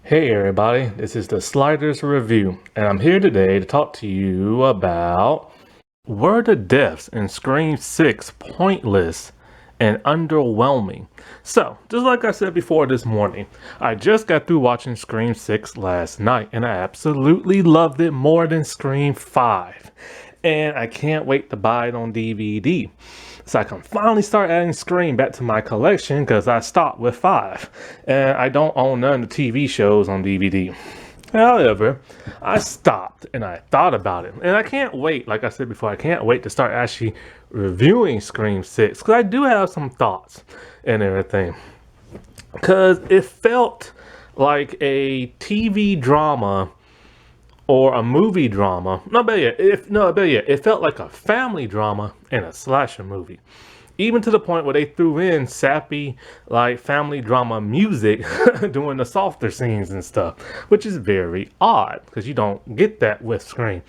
Hey everybody, this is the Sliders Review, and I'm here today to talk to you about were the deaths in Scream 6 pointless and underwhelming? So, just like I said before this morning, I just got through watching Scream 6 last night, and I absolutely loved it more than Scream 5. And I can't wait to buy it on DVD. So I can finally start adding Scream back to my collection because I stopped with 5. And I don't own none of the TV shows on DVD. However, I stopped and I thought about it. And I can't wait, like I said before, I can't wait to start actually reviewing Scream 6 because I do have some thoughts and everything. Because it felt like a TV drama or a movie drama. It felt like a family drama and a slasher movie. Even to the point where they threw in sappy, like family drama music during the softer scenes and stuff, which is very odd because you don't get that with Scream.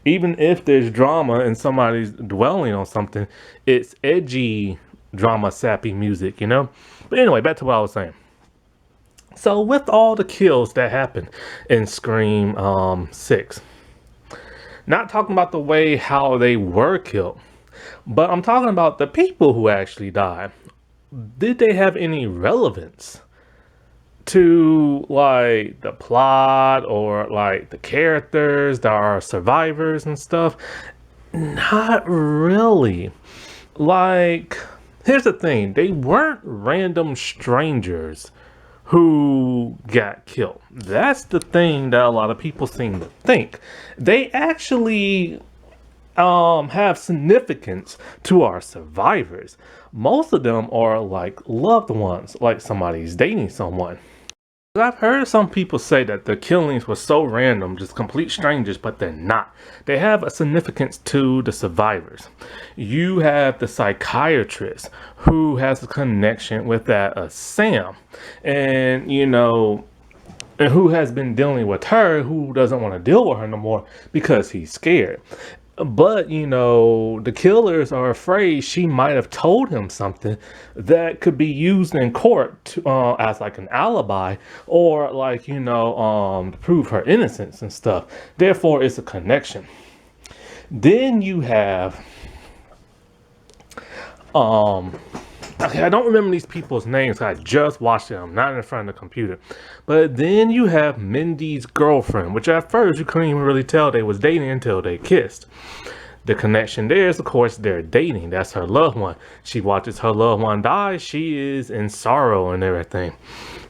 Even if there's drama and somebody's dwelling on something, it's edgy drama, sappy music, you know? But anyway, back to what I was saying. So with all the kills that happened in Scream 6, not talking about the way how they were killed, but I'm talking about the people who actually died. Did they have any relevance to like the plot or like the characters that are survivors and stuff? Not really. Like, here's the thing, they weren't random strangers who got killed. That's the thing that a lot of people seem to think. They actually have significance to our survivors. Most of them are like loved ones, like somebody's dating someone. I've heard some people say that the killings were so random, just complete strangers, but they're not. They have a significance to the survivors. You have the psychiatrist who has a connection with that Sam, and and who has been dealing with her, who doesn't want to deal with her no more because he's scared. But, the killers are afraid she might have told him something that could be used in court as like an alibi or like, to prove her innocence and stuff. Therefore, it's a connection. Then you have, okay, I don't remember these people's names. I just watched them, not in front of the computer. But then you have Mindy's girlfriend, which at first you couldn't even really tell they was dating until they kissed. The connection there is, of course, they're dating. That's her loved one. She watches her loved one die. She is in sorrow and everything.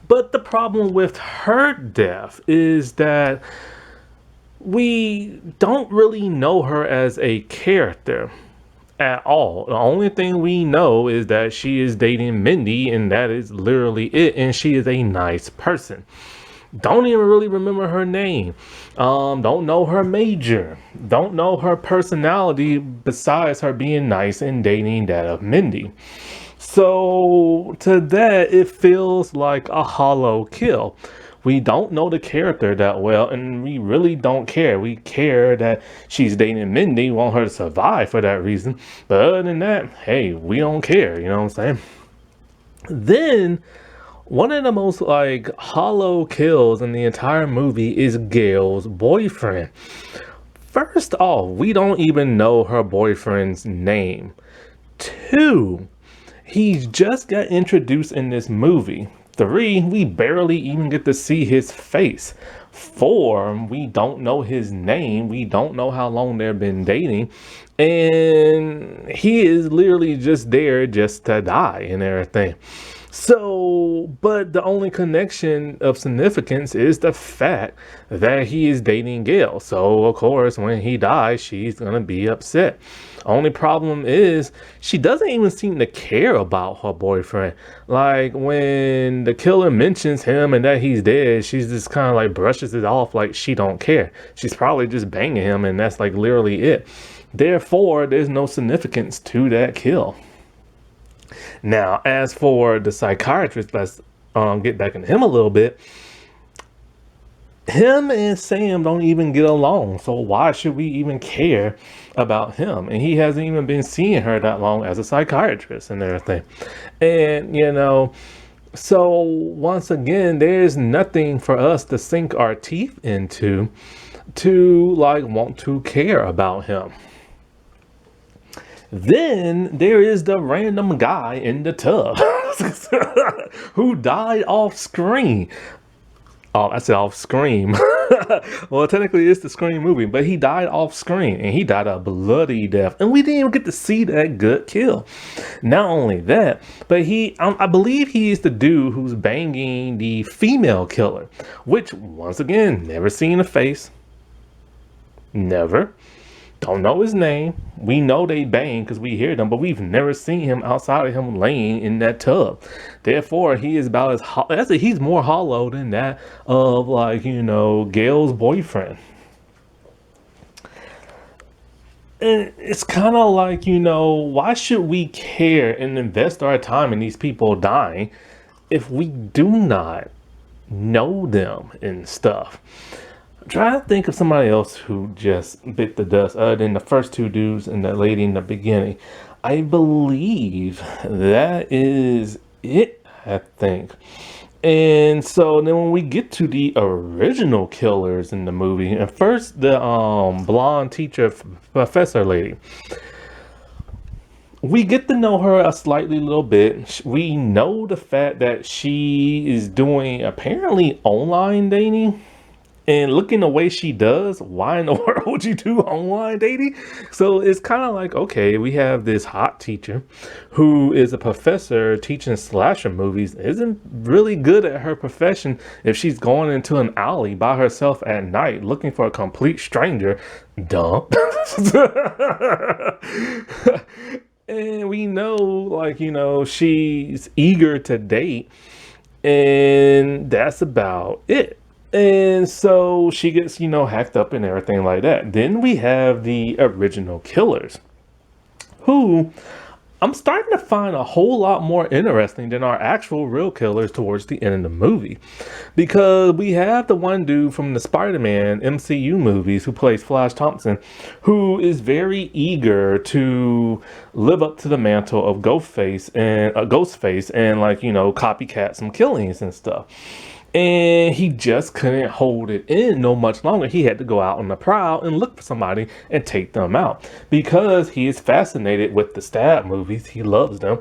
But the problem with her death is that we don't really know her as a character at all. The only thing we know is that she is dating Mindy, and that is literally it. And she is a nice person. Don't even really remember her name. Don't know her major. Don't know her personality besides her being nice and dating that of Mindy. So to that, it feels like a hollow kill. We don't know the character that well, and we really don't care. We care that she's dating Mindy, want her to survive for that reason. But other than that, hey, we don't care, you know what I'm saying? Then, one of the most like hollow kills in the entire movie is Gail's boyfriend. First off, we don't even know her boyfriend's name. Two, he's just got introduced in this movie. 3, we barely even get to see his face. 4, we don't know his name. We don't know how long they've been dating. And he is literally just there just to die and everything. So, but the only connection of significance is the fact that he is dating Gail. So, of course, when he dies, she's going to be upset. Only problem is she doesn't even seem to care about her boyfriend. Like when the killer mentions him and that he's dead, she's just kind of like brushes it off like she don't care. She's probably just banging him and that's like literally it. Therefore, there's no significance to that kill. Now, as for the psychiatrist, let's get back into him a little bit. Him and Sam don't even get along, so why should we even care about him? And he hasn't even been seeing her that long as a psychiatrist and everything. And, So once again, there's nothing for us to sink our teeth into to like want to care about him. Then there is the random guy in the tub who died off screen. Oh, I said off screen. Well, technically it's the Scream movie, but he died off screen and he died a bloody death. And we didn't even get to see that good kill. Not only that, but I believe he is the dude who's banging the female killer, which once again, never seen a face. Never. Don't know his name. We know they bang because we hear them, but we've never seen him outside of him laying in that tub. Therefore, he is about he's more hollow than that of like, Gail's boyfriend. And it's kind of like, why should we care and invest our time in these people dying if we do not know them and stuff? Try to think of somebody else who just bit the dust other than the first two dudes and that lady in the beginning. I believe that is it, I think. And so then when we get to the original killers in the movie, and first the blonde teacher professor lady, we get to know her a slightly little bit. We know the fact that she is doing apparently online dating. And looking the way she does, why in the world would you do online dating? So it's kind of like, okay, we have this hot teacher who is a professor teaching slasher movies, isn't really good at her profession if she's going into an alley by herself at night looking for a complete stranger. Dumb. And we know, like, she's eager to date, and that's about it. And so she gets, hacked up and everything like that. Then we have the original killers, who I'm starting to find a whole lot more interesting than our actual real killers towards the end of the movie. Because we have the one dude from the Spider-Man MCU movies who plays Flash Thompson, who is very eager to live up to the mantle of Ghostface and like, copycat some killings and stuff. And he just couldn't hold it in no much longer. He had to go out on the prowl and look for somebody and take them out because he is fascinated with the stab movies. He loves them.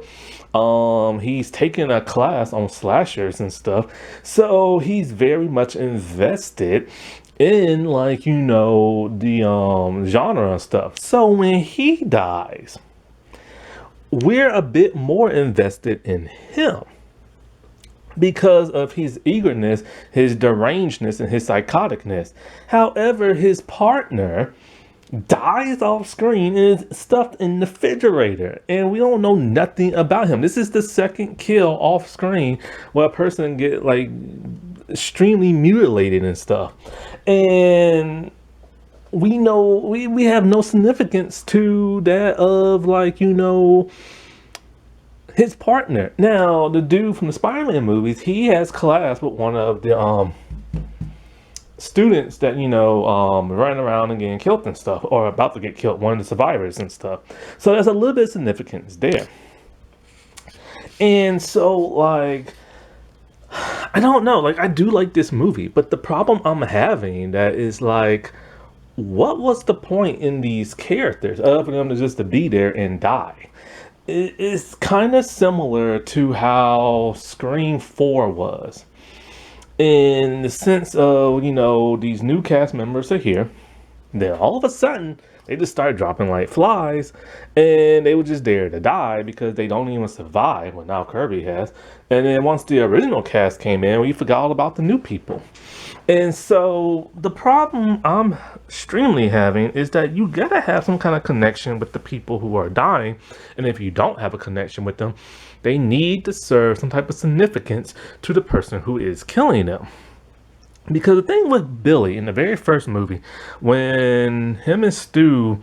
He's taken a class on slashers and stuff. So he's very much invested in like, the genre and stuff. So when he dies, we're a bit more invested in him, because of his eagerness, his derangedness, and his psychoticness. However, his partner dies off screen and is stuffed in the refrigerator, and we don't know nothing about him. This is the second kill off screen where a person get like extremely mutilated and stuff. And we know we have no significance to that of like, his partner. Now, the dude from the Spider-Man movies, he has class with one of the students that, running around and getting killed and stuff, or about to get killed, one of the survivors and stuff. So there's a little bit of significance there. And so, like, I don't know, like, I do like this movie, but the problem I'm having that is like, what was the point in these characters other for them to just to be there and die? It's kind of similar to how Scream 4 was, in the sense of, these new cast members are here. Then all of a sudden, they just start dropping like flies, and they were just there to die because they don't even survive, well, now Kirby has. And then once the original cast came in, we forgot all about the new people. And so the problem I'm extremely having is that you gotta have some kind of connection with the people who are dying. And if you don't have a connection with them, they need to serve some type of significance to the person who is killing them. Because the thing with Billy in the very first movie, when him and Stu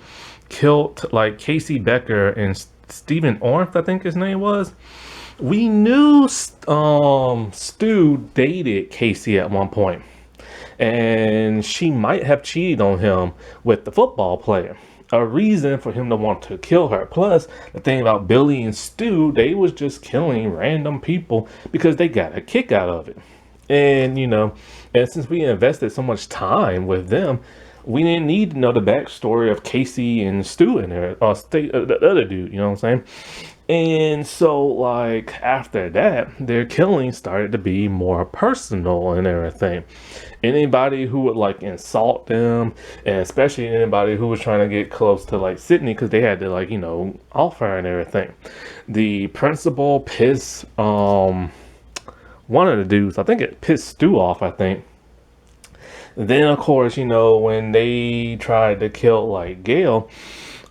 killed like Casey Becker and Stephen Orff, I think his name was, we knew Stu dated Casey at one point. And she might have cheated on him with the football player. a reason for him to want to kill her. Plus, the thing about Billy and Stu, they was just killing random people because they got a kick out of it. And, and since we invested so much time with them, we didn't need to know the backstory of Casey and Stu in there, or the other dude, you know what I'm saying? And so, like, after that, their killing started to be more personal and everything. Anybody who would, like, insult them, and especially anybody who was trying to get close to, like, Sydney, because they had to, like, off her and everything. The principal pissed, one of the dudes, I think it pissed Stu off, I think. Then, of course, when they tried to kill, like, Gail,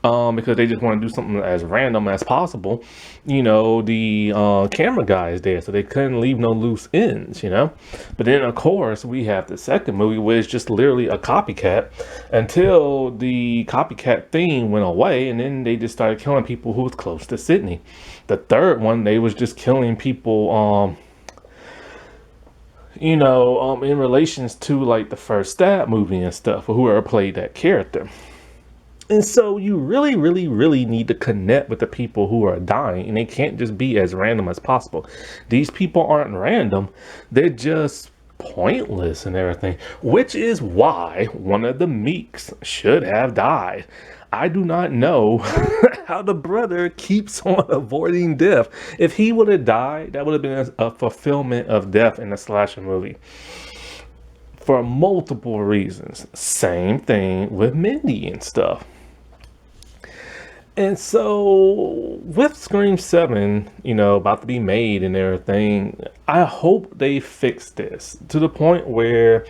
because they just want to do something as random as possible, the camera guy is there, so they couldn't leave no loose ends, But then, of course, we have the second movie, where it's just literally a copycat, until the copycat thing went away, and then they just started killing people who was close to Sydney. The third one, they was just killing people, in relations to, like, the first Stab movie and stuff, or whoever played that character. And so you really, really, really need to connect with the people who are dying, and they can't just be as random as possible. These people aren't random. They're just pointless and everything, which is why one of the Meeks should have died. I do not know how the brother keeps on avoiding death. If he would have died, that would have been a fulfillment of death in the slasher movie. For multiple reasons. Same thing with Mindy and stuff. And so with Scream 7, about to be made and everything, I hope they fix this to the point where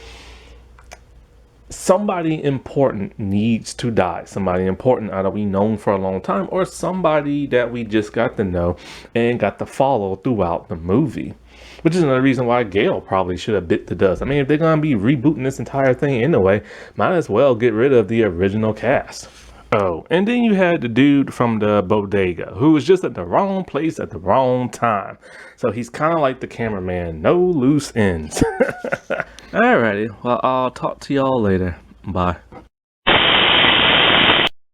somebody important needs to die. Somebody important either we known for a long time, or somebody that we just got to know and got to follow throughout the movie. Which is another reason why Gail probably should have bit the dust. I mean, if they're going to be rebooting this entire thing anyway, might as well get rid of the original cast. Oh, and then you had the dude from the bodega who was just at the wrong place at the wrong time. So he's kind of like the cameraman, no loose ends. Alrighty, well, I'll talk to y'all later. Bye.